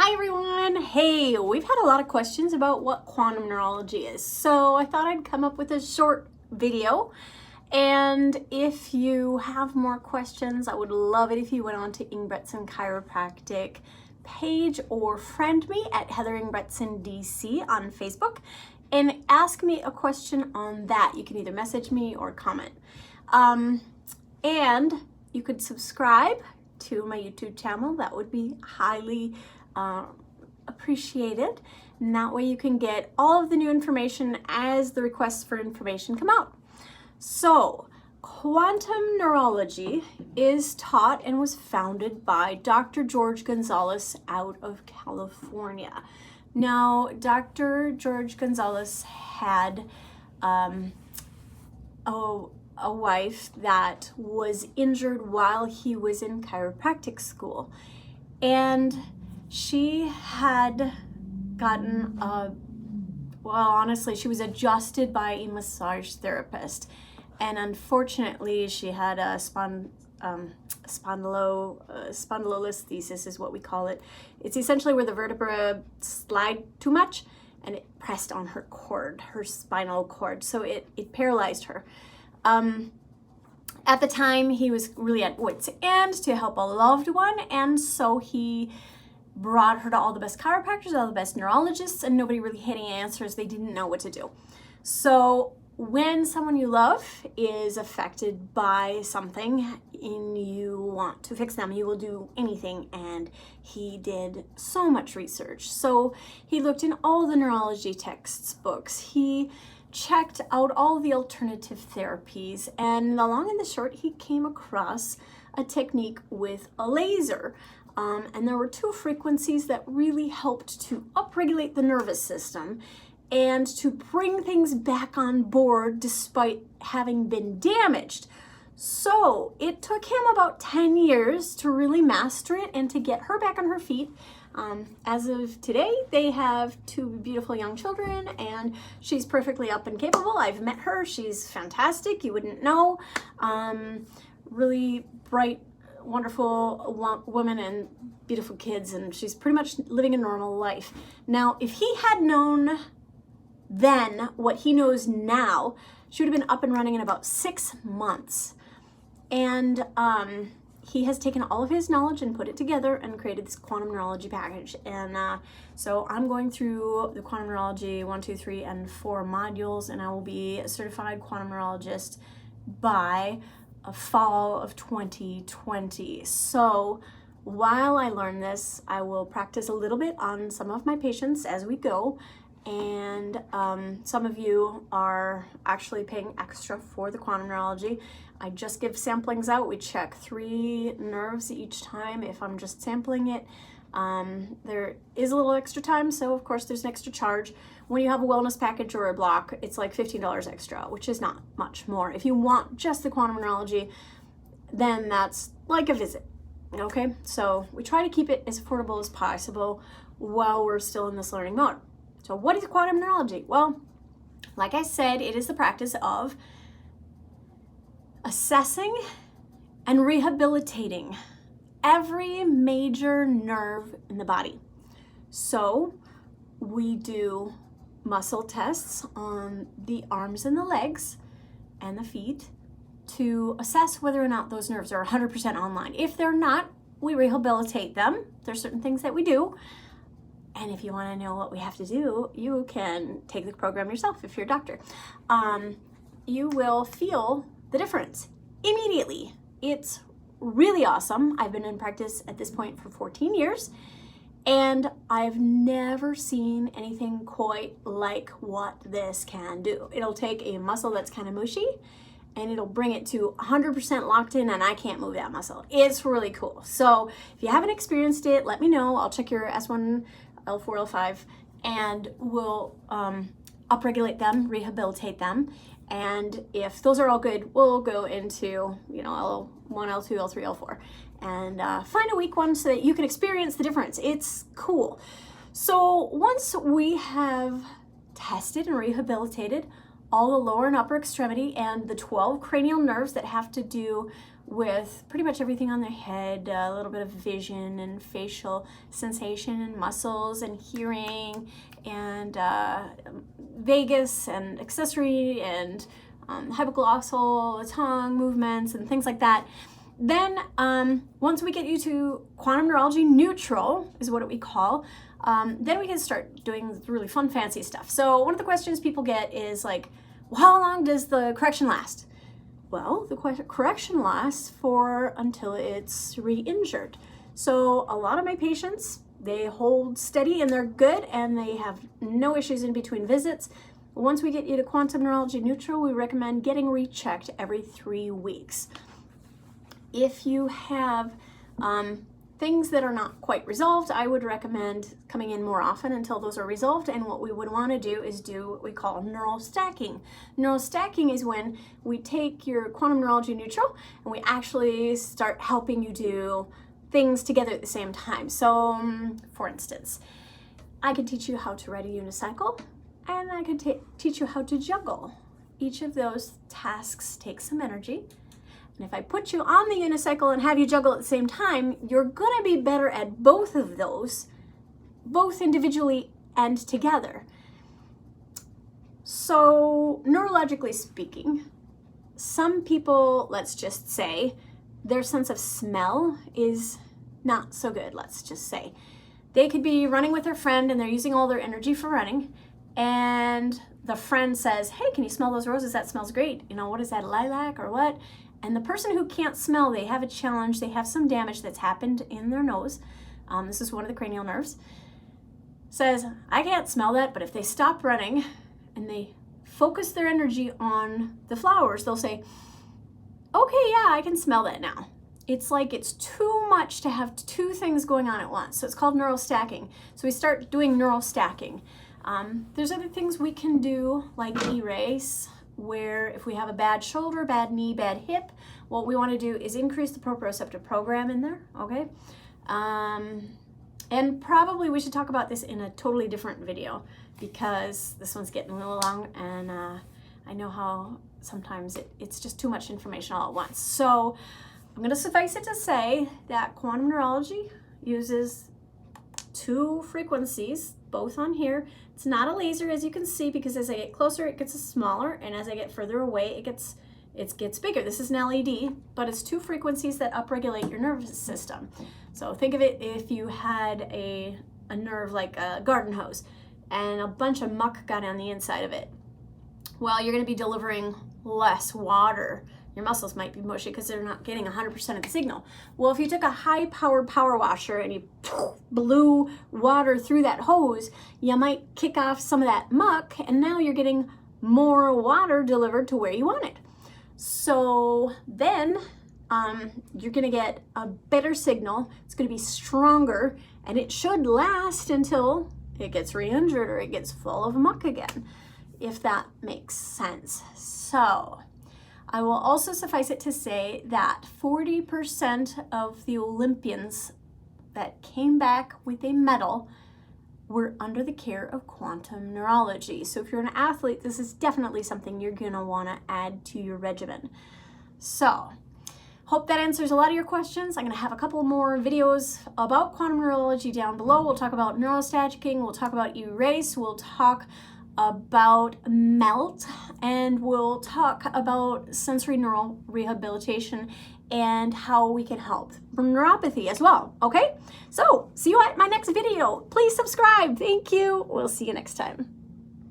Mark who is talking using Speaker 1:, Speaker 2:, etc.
Speaker 1: Hi everyone! Hey, we've had a lot of questions about what quantum neurology is, so I thought I'd come up with a short video. And if you have more questions, I would love it if you went on to Ingbretson Chiropractic page or friend me at Heather Ingbretson DC on Facebook and ask me a question on that. You can either message me or comment. And you could subscribe to my YouTube channel. That would be highly appreciated, and that way you can get all of the new information as the requests for information come out. So quantum neurology is taught and was founded by Dr. Jorge Gonzalez out of California. Now, Dr. Jorge Gonzalez had a wife that was injured while he was in chiropractic school, and she had gotten honestly, she was adjusted by a massage therapist, and unfortunately she had a spondylolisthesis is what we call it. It's essentially where the vertebra slide too much and it pressed on her cord, her spinal cord, so it paralyzed her. At the time, he was really at wit's end to help a loved one, and so he brought her to all the best chiropractors, all the best neurologists, and nobody really had any answers. They didn't know what to do. So when someone you love is affected by something and you want to fix them, you will do anything, and he did so much research. So he looked in all the neurology textbooks. He checked out all the alternative therapies, and the long and the short, he came across a technique with a laser. And there were two frequencies that really helped to upregulate the nervous system and to bring things back on board despite having been damaged. So it took him about 10 years to really master it and to get her back on her feet. As of today, they have two beautiful young children, and she's perfectly up and capable. I've met her. She's fantastic. You wouldn't know. Really bright, wonderful woman and beautiful kids, and she's pretty much living a normal life. Now, if he had known then what he knows now, she would have been up and running in about 6 months. And he has taken all of his knowledge and put it together and created this quantum neurology package. And so I'm going through the quantum neurology 1, 2, 3, and 4 modules, and I will be a certified quantum neurologist by fall of 2020. So while I learn this, I will practice a little bit on some of my patients as we go, and some of you are actually paying extra for the quantum neurology. I just give samplings out. We check 3 nerves each time if I'm just sampling it. There is a little extra time, so of course there's an extra charge. When you have a wellness package or a block, it's like $15 extra, which is not much more. If you want just the quantum neurology, then that's like a visit, okay? So we try to keep it as affordable as possible while we're still in this learning mode. So what is quantum neurology? Well, like I said, it is the practice of assessing and rehabilitating every major nerve in the body. So we do muscle tests on the arms and the legs and the feet to assess whether or not those nerves are 100% online. If they're not, we rehabilitate them. There's certain things that we do. And if you want to know what we have to do, you can take the program yourself if you're a doctor. You will feel the difference immediately. It's really awesome. I've been in practice at this point for 14 years, and I've never seen anything quite like what this can do. It'll take a muscle that's kind of mushy, and it'll bring it to 100% locked in, and I can't move that muscle. It's really cool. So if you haven't experienced it, let me know. I'll check your S1, L4, L5, and we'll upregulate them, rehabilitate them. And if those are all good, we'll go into, L1, L2, L3, L4, and find a weak one so that you can experience the difference. It's cool. So once we have tested and rehabilitated all the lower and upper extremity and the 12 cranial nerves that have to do with pretty much everything on their head, a little bit of vision and facial sensation and muscles and hearing and vagus and accessory and hypoglossal tongue movements and things like that. Then once we get you to quantum neurology neutral is what we call, then we can start doing really fun, fancy stuff. So one of the questions people get is like, well, how long does the correction last? Well, the correction lasts for until it's re-injured. So a lot of my patients, they hold steady and they're good and they have no issues in between visits. Once we get you to quantum neurology neutral, we recommend getting rechecked every 3 weeks. If you have things that are not quite resolved, I would recommend coming in more often until those are resolved. And what we would want to do is do what we call neural stacking. Neural stacking is when we take your quantum neurology neutral and we actually start helping you do things together at the same time. So for instance, I could teach you how to ride a unicycle and I could teach you how to juggle. Each of those tasks takes some energy. And if I put you on the unicycle and have you juggle at the same time, you're going to be better at both of those, both individually and together. So neurologically speaking, some people, let's just say, their sense of smell is not so good, let's just say. They could be running with their friend and they're using all their energy for running, and the friend says, hey, can you smell those roses? That smells great. You know, what is that, lilac or what? And the person who can't smell, they have a challenge, they have some damage that's happened in their nose. This is one of the cranial nerves. Says, I can't smell that, but if they stop running and they focus their energy on the flowers, they'll say, okay, yeah, I can smell that now. It's like it's too much to have two things going on at once. So it's called neural stacking. So we start doing neural stacking. There's other things we can do like erase, where if we have a bad shoulder, bad knee, bad hip, what we want to do is increase the proprioceptive program in there, okay? And probably we should talk about this in a totally different video because this one's getting a little long and I know how sometimes it's just too much information all at once. So I'm going to suffice it to say that quantum neurology uses 2 frequencies, both on here. It's not a laser, as you can see, because as I get closer, it gets smaller, and as I get further away, it gets bigger. This is an LED, but it's 2 frequencies that upregulate your nervous system. So think of it if you had a nerve like a garden hose, and a bunch of muck got on the inside of it. Well, you're going to be delivering less water. Your muscles might be mushy because they're not getting 100% of the signal. Well, if you took a high-powered power washer and you blew water through that hose, you might kick off some of that muck, and now you're getting more water delivered to where you want it. So then you're going to get a better signal. It's going to be stronger, and it should last until it gets re-injured or it gets full of muck again, if that makes sense. So I will also suffice it to say that 40% of the Olympians that came back with a medal were under the care of quantum neurology. So if you're an athlete, this is definitely something you're going to want to add to your regimen. So hope that answers a lot of your questions. I'm going to have a couple more videos about quantum neurology down below. We'll talk about neurostacking, we'll talk about erase, we'll talk about melt, and we'll talk about sensory neural rehabilitation and how we can help neuropathy as well. Okay, so see you at my next video. Please subscribe. Thank you. We'll see you next time.